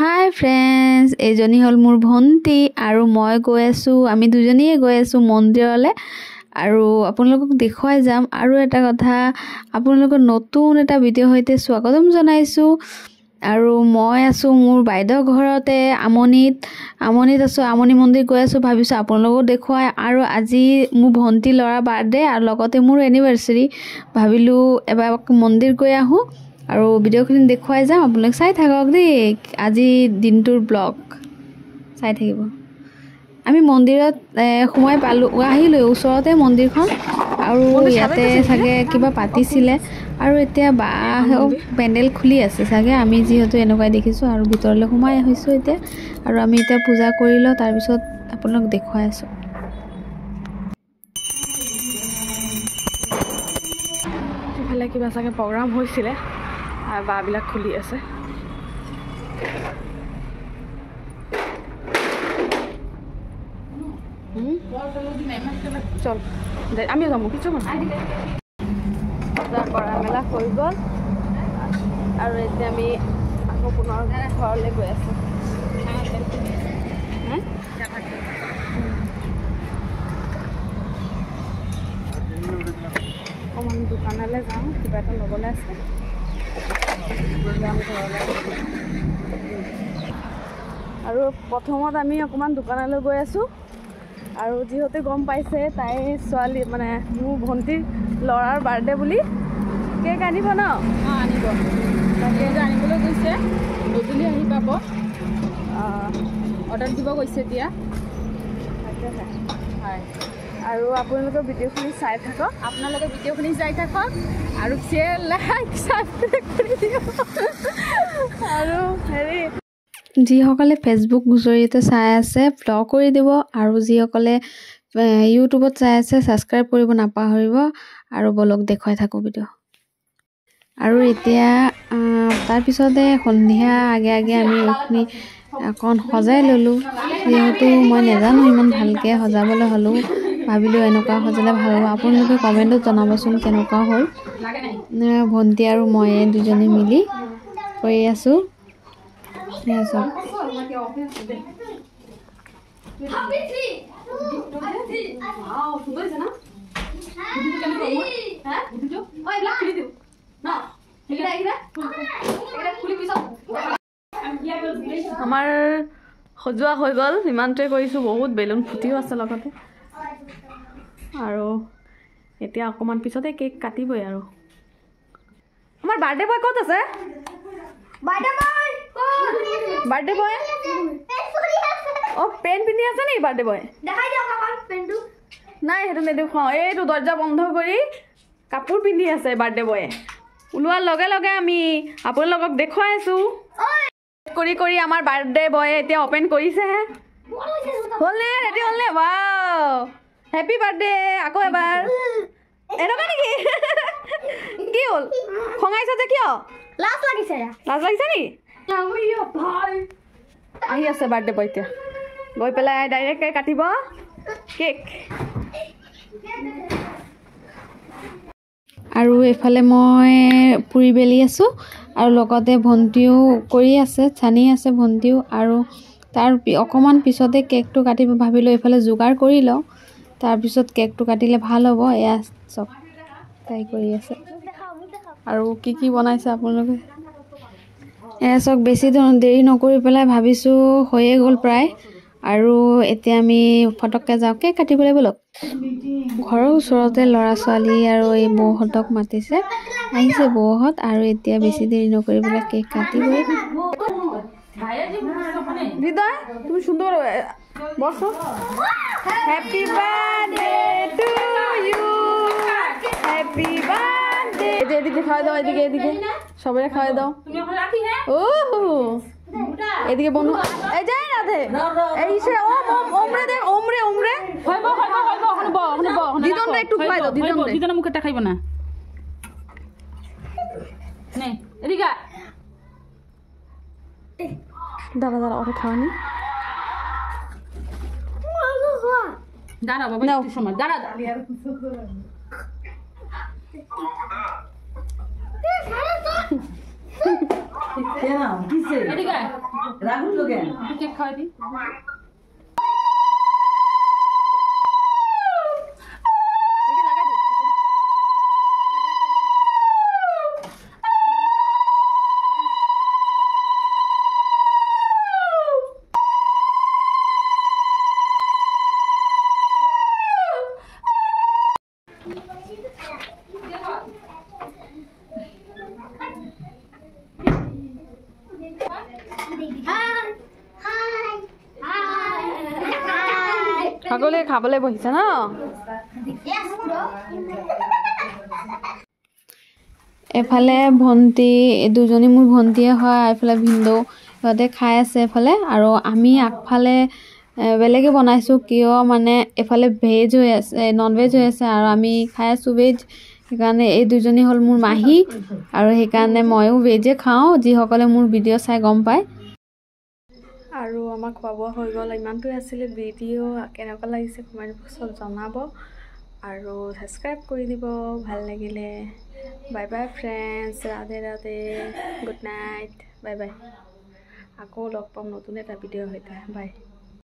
হাই friends, এইজনী হ'ল মোৰ ভণ্টি আৰু মই গৈ আছোঁ, আমি দুজনীয়ে গৈ আছোঁ মন্দিৰলৈ আৰু আপোনালোকক দেখুৱাই যাম। আৰু এটা কথা, আপোনালোকক নতুন এটা ভিডিঅ' সৈতে স্বাগতম জনাইছোঁ। আৰু মই আছোঁ মোৰ বাইদেউৰ ঘৰতে আমনিত আছোঁ, আমনি মন্দিৰ গৈ আছোঁ। ভাবিছোঁ আপোনালোকক দেখুৱাই। আৰু আজি মোৰ ভণ্টি ল'ৰা বাৰ্থডে আৰু লগতে মোৰ এনিভাৰ্চাৰী, ভাবিলোঁ এবাৰ মন্দিৰ গৈ আহোঁ আৰু ভিডিঅ'খিনি দেখুৱাই যাম। আপোনালোক চাই থাকক দেই, আজি দিনটোৰ ব্লগ চাই থাকিব। আমি মন্দিৰত সোমাই আহিলোঁ, ওচৰতে মন্দিৰখন আৰু ইয়াতে চাগে কিবা পাতিছিলে আৰু এতিয়া পেণ্ডেল খুলি আছে চাগে, আমি যিহেতু এনেকুৱাই দেখিছোঁ আৰু ভিতৰলৈ সোমাই আহিছোঁ এতিয়া। আৰু আমি এতিয়া পূজা কৰি লওঁ, তাৰপিছত আপোনালোক দেখুৱাই আছোঁ। ইফালে কিবা চাগে প্ৰগ্ৰাম হৈছিলে আৰু বাৰবিলাক খুলি আছে। চল আমিও যাম, কিছু বজাৰ কৰা মেলা হৈ গ'ল আৰু এতিয়া আমি আকৌ পুনৰ ঘৰলৈ গৈ আছোঁ। অকণমান দোকানলৈ যাওঁ, কিবা এটা ল'বলৈ আছে। যাম ঘৰলৈ। আৰু প্ৰথমত আমি অকণমান দোকানলৈ গৈ আছোঁ আৰু যিহেতু গম পাইছে তাই ছোৱালী মানে মোৰ ভণ্টিৰ ল'ৰাৰ বাৰ্থডে বুলি কেক আনিব ন? আনিব, তাকে আনিবলৈ গৈছে, গধূলি আহি পাব। অৰ্ডাৰ দিব গৈছে এতিয়া। তাকে হয়। আৰু আপোনালোকে ভিডিঅ'খিনি চাই থাকক, আৰু শ্বেয়াৰ লাইক ছাবস্ক্ৰাইব কৰি দিয়ক। আৰু হেৰি, যিসকলে ফেচবুক জৰিয়তে চাই আছে ফ'ল' কৰি দিব, আৰু যিসকলে ইউটিউবত চাই আছে ছাবস্ক্ৰাইব কৰিব নাপাহৰিব। আৰু বলক দেখুৱাই থাকোঁ ভিডিঅ'। আৰু এতিয়া তাৰপিছতে সন্ধিয়া আগে আমি এইখিনি অকণ সজাই ল'লোঁ, যিহেতু মই নাজানো ইমান ভালকৈ সজাবলৈ হ'লেও ভাবিলোঁ এনেকুৱা সজালে ভাল হ'ব। আপোনালোকে কমেণ্টত জনাবচোন কেনেকুৱা হ'ল। ভণ্টি আৰু মই দুজনী মিলি কৰি আছোঁ। আমাৰ সজোৱা হৈ গ'ল, ইমানটোৱে কৰিছোঁ। বহুত বেলুন ফুটিও আছে লগতে। আৰু এতিয়া অকণমান পিছতে কেক কাটিবই। আৰু আমাৰ বাৰ্থডে বয় ক'ত আছে? বাৰ্থডে বয় পেণ্ট পিন্ধি আছে নেকি? বাৰ্থডে বয় নাই, সেইটো নেদেখুৱাওঁ। এইটো দৰ্জা বন্ধ কৰি কাপোৰ পিন্ধি আছে বাৰ্থডে বয়ে। ওলোৱাৰ লগে লগে আমি আপোনালোকক দেখুৱাই আছোঁ। কৰি আমাৰ বাৰ্থডে বয়ে এতিয়া অপেন কৰিছেহে। হ'লনে? ৰেডি হ'লনে? Wow, happy birthday. আকৌ এবাৰ এনেকুৱা নেকি? কি হ'ল? খঙাইছ যে কিয়? লাজ লাগিছে নেকি? আহি আছে বাৰ্থডে বয়, এতিয়া গৈ পেলাই ডাইৰেক্ট কাটিব কেক। আৰু এইফালে মই পুৰি বেলি আছোঁ আৰু লগতে ভণ্টিও কৰি আছে, ছানি আছে ভণ্টিও। আৰু তাৰ অকণমান পিছতে কেকটো কাটিব ভাবিলোঁ। এইফালে যোগাৰ কৰি লওঁ, তাৰপিছত কেকটো কাটিলে ভাল হ'ব। এয়া চব তাই কৰি আছে। আৰু কি বনাইছে আপোনালোকে এয়া চব। বেছি দেৰি নকৰি পেলাই ভাবিছোঁ হৈয়ে গ'ল প্ৰায়। আৰু এতিয়া আমি ফটককৈ যাওঁ কেক কাটিবলৈ। ব'লক। ঘৰৰ ওচৰতে ল'ৰা ছোৱালী আৰু এই বৌহঁতক মাতিছে, আহিছে বৌহঁত। আৰু এতিয়া বেছি দেৰি নকৰি পেলাই কেক কাটিবই। তুমি সুন্দর বসো। Happy birthday to you, happy birthday. এদিকে খাওয়া দাও, এদিকে সবাই খাওয়া দাও। ও এদিকে বনু এই যাই না দে এই সে ওমরে দে ওমরে হইব দিদনটা একটু খাওয়াই দাও। দিদন মুখেটা খাইব না নে এদিকে দাঁড়া ওটা খাওয়ানি। দাঁড়া বাবা একটু সময় দাঁড়া। কেন কিসে রাগুন তো কেন কেক খাওয়াই দি সকলোৱে খাবলৈ বহিছে ন এফালে ভণ্টি দুজনী মোৰ ভণ্টিয়ে হয় এফালে ভিনদেউ সিহঁতে খাই আছে এফালে আৰু আমি আগফালে বেলেগে বনাইছোঁ কিয় মানে এফালে ভেজ হৈ আছে নন ভেজ হৈ আছে আৰু আমি খাই আছোঁ ভেজ সেইকাৰণে এই দুজনী হ'ল মোৰ মাহী আৰু সেইকাৰণে ময়ো ভেজে খাওঁ যিসকলে মোৰ ভিডিঅ' চাই গম পায় আৰু আমাৰ খোৱা বোৱা হৈ গ'ল ইমানটোৱে আছিলে ভিডিঅ' কেনেকুৱা লাগিছে কমেণ্ট বক্সত জনাব আৰু ছাবস্ক্ৰাইব কৰি দিব ভাল লাগিলে bye bye friends Radhe Radhe good night bye bye আকৌ লগ পাম নতুন এটা ভিডিঅ'ৰ সৈতে বাই